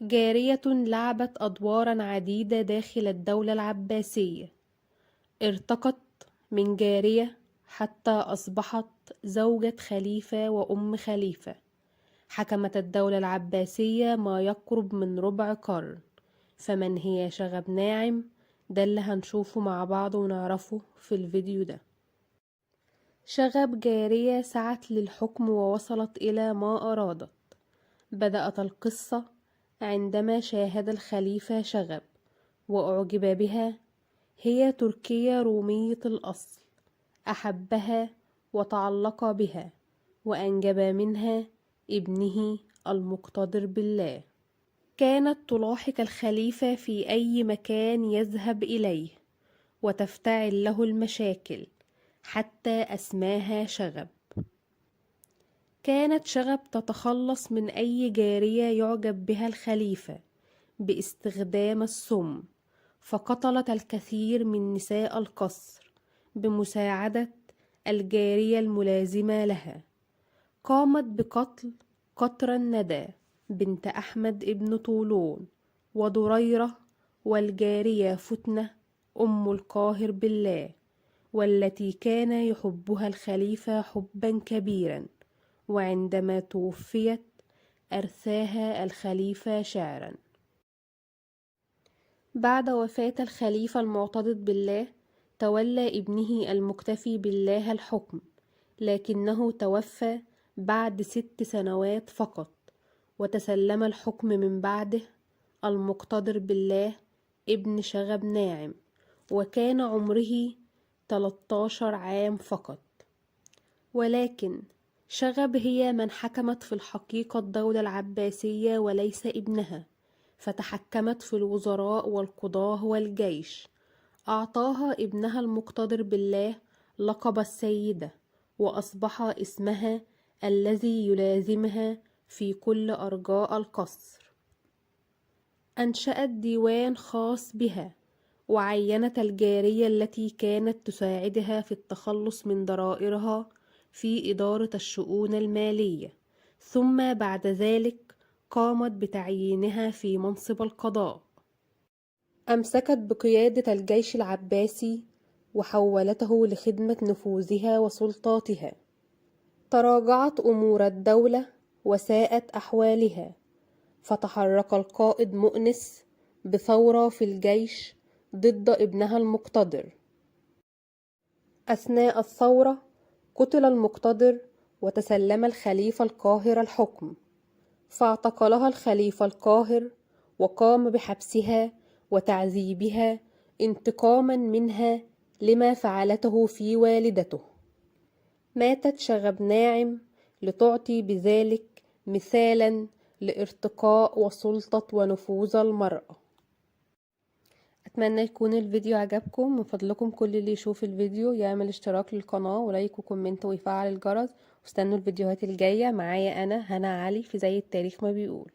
جارية لعبت أدوارا عديدة داخل الدولة العباسية. ارتقت من جارية حتى أصبحت زوجة خليفة وأم خليفة. حكمت الدولة العباسية ما يقرب من ربع قرن. فمن هي شغب ناعم؟ ده اللي هنشوفه مع بعض ونعرفه في الفيديو ده. شغب جارية سعت للحكم ووصلت إلى ما أرادت. بدأت القصة عندما شاهد الخليفة شغب وأعجب بها. هي تركية رومية الأصل، أحبها وتعلق بها وأنجب منها ابنه المقتدر بالله. كانت تلاحق الخليفة في أي مكان يذهب إليه وتفتعل له المشاكل حتى أسماها شغب. كانت شغب تتخلص من أي جارية يعجب بها الخليفة باستخدام السم، فقتلت الكثير من نساء القصر بمساعدة الجارية الملازمة لها. قامت بقتل قطر الندى بنت أحمد ابن طولون ودريرة والجارية فتنة أم القاهر بالله، والتي كان يحبها الخليفة حبا كبيرا. وعندما توفيت أرثاها الخليفة شعرا. بعد وفاة الخليفة المعتضد بالله تولى ابنه المكتفي بالله الحكم، لكنه توفى بعد 6 سنوات فقط، وتسلم الحكم من بعده المقتدر بالله ابن شغب ناعم، وكان عمره 13 عام فقط. ولكن شغب هي من حكمت في الحقيقة الدولة العباسية وليس ابنها، فتحكمت في الوزراء والقضاة والجيش. أعطاها ابنها المقتدر بالله لقب السيدة، وأصبح اسمها الذي يلازمها في كل أرجاء القصر. أنشأت ديوان خاص بها، وعينت الجارية التي كانت تساعدها في التخلص من ضرائرها في إدارة الشؤون المالية، ثم بعد ذلك قامت بتعيينها في منصب القضاء. أمسكت بقيادة الجيش العباسي وحولته لخدمة نفوذها وسلطاتها. تراجعت أمور الدولة وساءت أحوالها، فتحرك القائد مؤنس بثورة في الجيش ضد ابنها المقتدر. أثناء الثورة قتل المقتدر وتسلم الخليفة القاهر الحكم، فاعتقلها الخليفة القاهر وقام بحبسها وتعذيبها انتقاما منها لما فعلته في والدته. ماتت شغب ناعم لتعطي بذلك مثالا لارتقاء وسلطة ونفوذ المرأة. أتمنى يكون الفيديو عجبكم. من فضلكم كل اللي يشوف الفيديو يعمل اشتراك للقناة ولايك وكومنت ويفعل الجرس، واستنوا الفيديوهات الجاية. معايا أنا هنا علي في زي التاريخ ما بيقول.